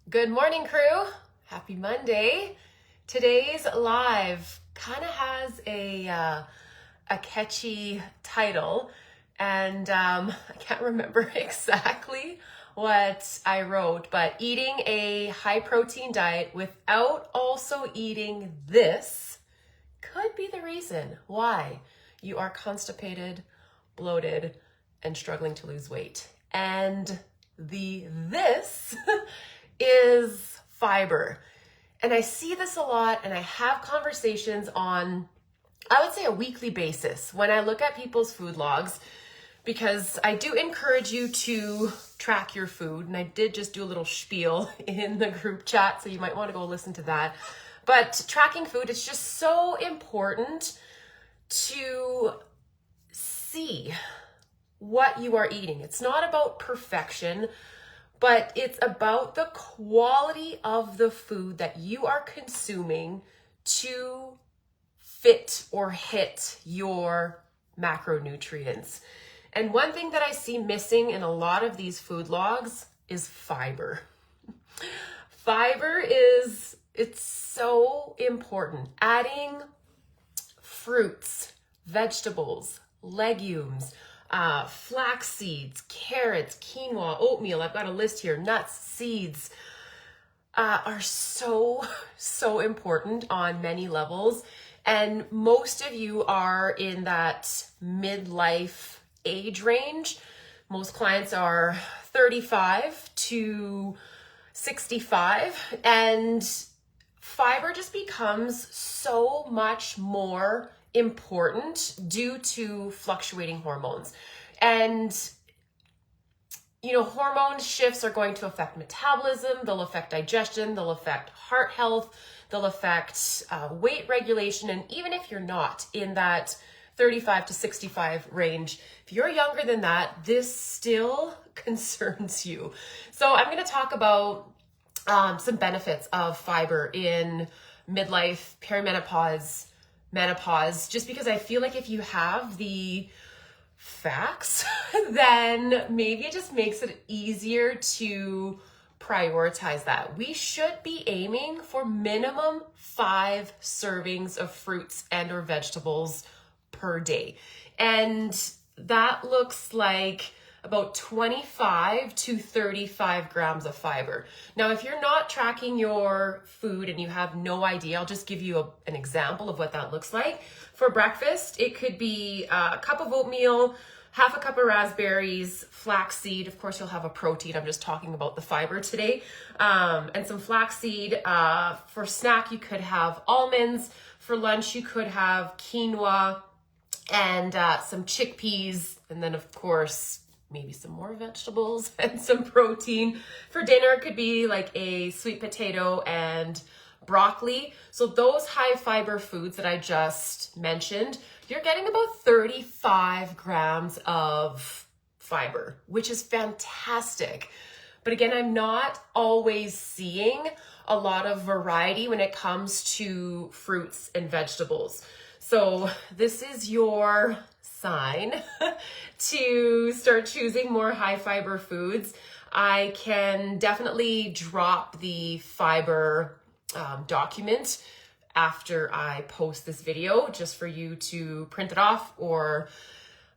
Good morning, crew. Happy Monday. Today's live kind of has a catchy title, and I can't remember exactly what I wrote, but eating a high protein diet without also eating this could be the reason why you are constipated, bloated, and struggling to lose weight. And this is fiber. And I see this a lot, and I have conversations on, I would say, a weekly basis when I look at people's food logs, because I do encourage you to track your food. And I did just do a little spiel in the group chat, so you might want to go listen to that. But tracking food is just so important to see what you are eating. It's not about perfection, but it's about the quality of the food that you are consuming to fit or hit your macronutrients. And one thing that I see missing in a lot of these food logs is fiber. It's so important. Adding fruits, vegetables, legumes, flax seeds, carrots, quinoa, oatmeal, I've got a list here, nuts, seeds, are so important on many levels. And most of you are in that midlife age range. Most clients are 35 to 65, and fiber just becomes so much more important due to fluctuating hormones. And hormone shifts are going to affect metabolism, they'll affect digestion, they'll affect heart health, they'll affect weight regulation. And even if you're not in that 35 to 65 range, if you're younger than that, this still concerns you. So I'm going to talk about some benefits of fiber in midlife, perimenopause, menopause, just because I feel like if you have the facts, then maybe it just makes it easier to prioritize that. We should be aiming for minimum 5 servings of fruits and or vegetables per day. And that looks like about 25 to 35 grams of fiber. Now, if you're not tracking your food and you have no idea, I'll just give you an example of what that looks like. For breakfast, it could be a cup of oatmeal, half a cup of raspberries, flaxseed. Of course, you'll have a protein. I'm just talking about the fiber today. And some flaxseed. For snack, you could have almonds. For lunch, you could have quinoa and some chickpeas. And then, of course, maybe some more vegetables and some protein. For dinner, it could be like a sweet potato and broccoli. So those high fiber foods that I just mentioned, you're getting about 35 grams of fiber, which is fantastic. But again, I'm not always seeing a lot of variety when it comes to fruits and vegetables. So this is your sign to start choosing more high fiber foods. I can definitely drop the fiber document after I post this video, just for you to print it off or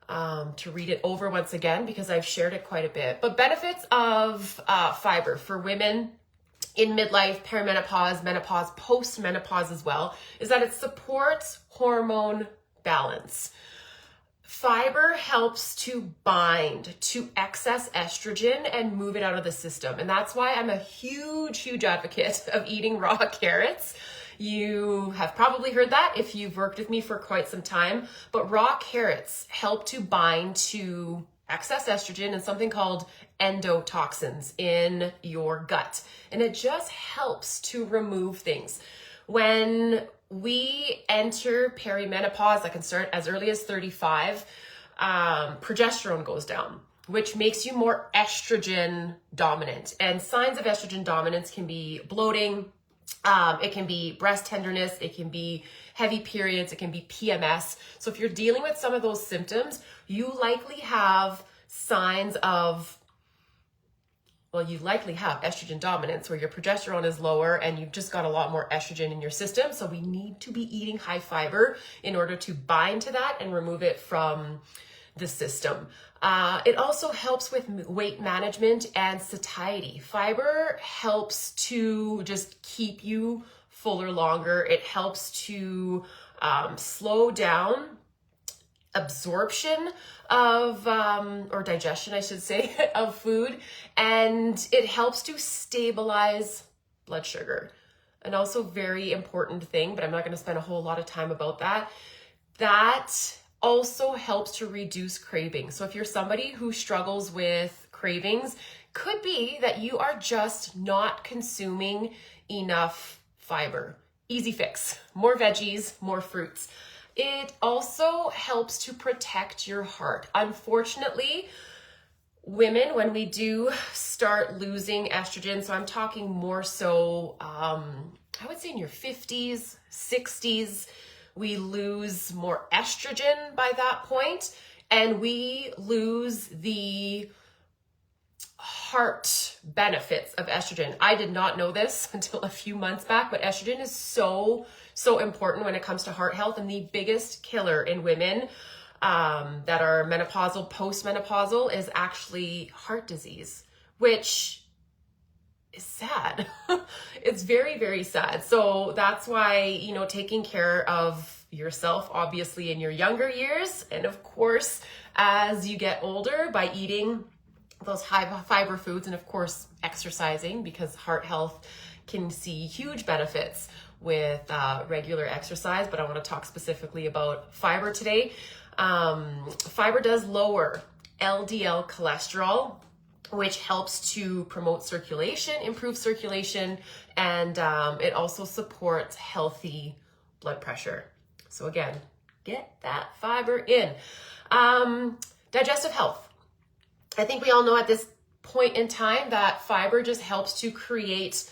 to read it over once again, because I've shared it quite a bit. But benefits of fiber for women in midlife, perimenopause, menopause, post-menopause as well, is that it supports hormone balance. Fiber helps to bind to excess estrogen and move it out of the system. And that's why I'm a huge advocate of eating raw carrots. You have probably heard that if you've worked with me for quite some time, but raw carrots help to bind to excess estrogen and something called endotoxins in your gut. And it just helps to remove things. When we enter perimenopause, that can start as early as 35, progesterone goes down, which makes you more estrogen dominant. And signs of estrogen dominance can be bloating, it can be breast tenderness, it can be heavy periods, it can be PMS. So if you're dealing with some of those symptoms, you likely have signs of well, you likely have estrogen dominance where your progesterone is lower and you've just got a lot more estrogen in your system. So we need to be eating high fiber in order to bind to that and remove it from the system. It also helps with weight management and satiety. Fiber helps to just keep you fuller longer. It helps to slow down absorption of, or digestion, I should say, of food. And it helps to stabilize blood sugar. And also very important thing, but I'm not going to spend a whole lot of time about that. That also helps to reduce cravings. So if you're somebody who struggles with cravings, could be that you are just not consuming enough fiber. Easy fix. More veggies, more fruits. It also helps to protect your heart. Unfortunately, women, when we do start losing estrogen, so I'm talking more so, I would say in your 50s, 60s, we lose more estrogen by that point, and we lose the heart benefits of estrogen. I did not know this until a few months back, but estrogen is so important when it comes to heart health, and the biggest killer in women that are menopausal, postmenopausal, is actually heart disease, which is sad. It's very, very sad. So that's why, taking care of yourself, obviously in your younger years, and of course, as you get older, by eating those high fiber foods, and of course, exercising, because heart health can see huge benefits with regular exercise. But I want to talk specifically about fiber today. Fiber does lower LDL cholesterol, which helps to promote circulation, improve circulation, and it also supports healthy blood pressure. So again, get that fiber in. Digestive health. I think we all know at this point in time that fiber just helps to create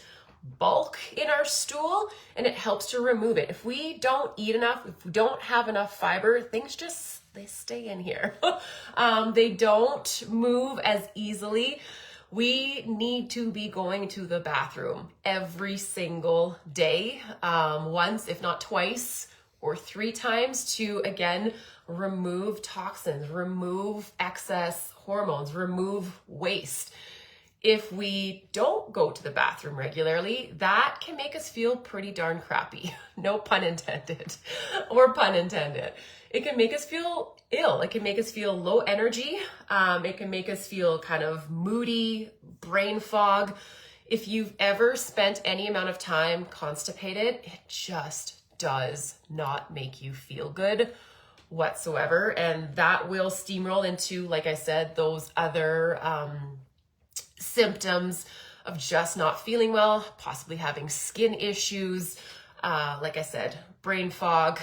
bulk in our stool, and it helps to remove it. If we don't eat enough, if we don't have enough fiber, things they stay in here. They don't move as easily. We need to be going to the bathroom every single day, once, if not twice or 3 times, to again remove toxins, remove excess hormones, remove waste. If we don't go to the bathroom regularly, that can make us feel pretty darn crappy. No pun intended, or pun intended. It can make us feel ill. It can make us feel low energy. It can make us feel kind of moody, brain fog. If you've ever spent any amount of time constipated, it just does not make you feel good whatsoever. And that will steamroll into, like I said, those other symptoms of just not feeling well, possibly having skin issues, like I said, brain fog,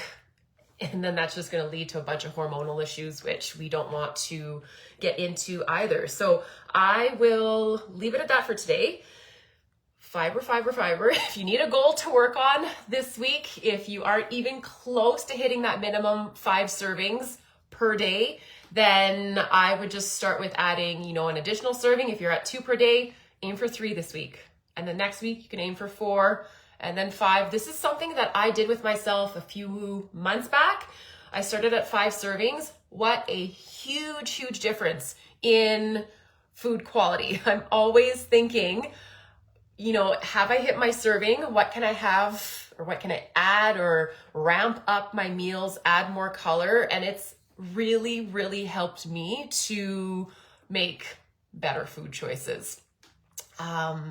and then that's just going to lead to a bunch of hormonal issues, which we don't want to get into either. So I will leave it at that for today. Fiber, fiber, fiber. If you need a goal to work on this week, if you aren't even close to hitting that minimum 5 servings per day, then I would just start with adding, an additional serving. If you're at 2 per day, aim for 3 this week. And then next week you can aim for 4 and then 5. This is something that I did with myself a few months back. I started at 5 servings. What a huge, huge difference in food quality. I'm always thinking, have I hit my serving? What can I have, or what can I add, or ramp up my meals, add more color? And it's really, really helped me to make better food choices.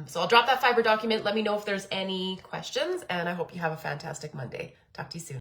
So I'll drop that fiber document. Let me know if there's any questions, and I hope you have a fantastic Monday. Talk to you soon.